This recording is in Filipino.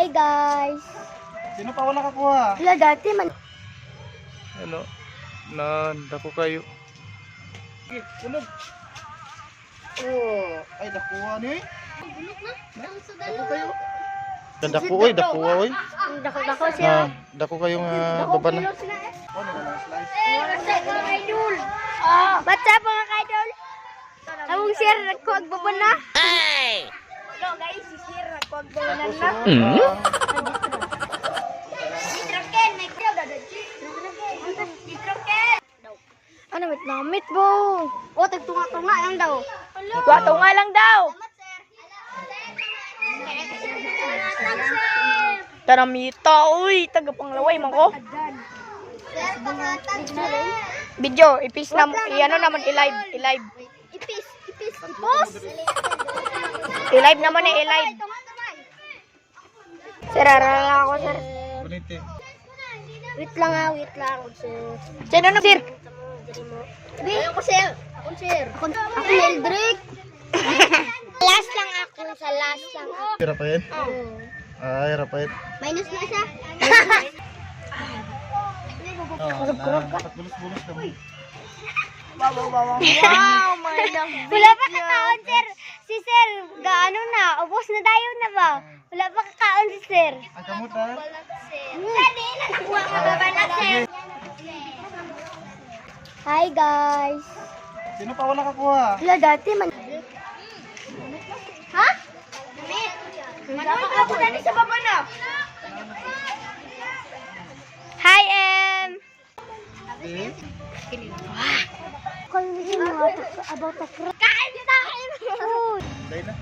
Hi guys! Sino pa wala kakuha? Wala dati man. Ano? Dako kayo. Okay, sunog. Oh, ay dakuha niyo eh. Dako kayo. Dako oy, dakuha oy. Dako siya. Dako kayong baba na. What's up mga kaidol? Among share ko agbaba na. Hey! Hello guys, si share ko agbaba na. Nitrogen, nitrogen. Ano mit namit bo? O tagtunga-tunga lang daw. Tunga lang daw. Taramita, uy, taga panglaway man ko. Video, ipis na, i-ano naman, i-live. Ipis, post. I-live naman eh, i-live. Sir, lang ako, sir. Bonite. Wait lang, sir. Sino na, sir? Ako, sir. Ako, Eldrick. Last lang ako, sa last lang ako. Rapid? Ay, rapid. Minus na siya. Bulus-bulus kami. Wow, my love. Wala pa kakaon, sir. Si sir, gaano na? Ubos na tayo na ba? Wala pa kakaon si sir. Ay, kamot ha? Sadi, nagkuha ka ba na, sir? Hi, guys. Sino pa wala kakuha? Wala dati man. Ha? Ako dati sa baba na. Hi, Em. Okay. Kung hindi mo about the kain tayo. Dahil na.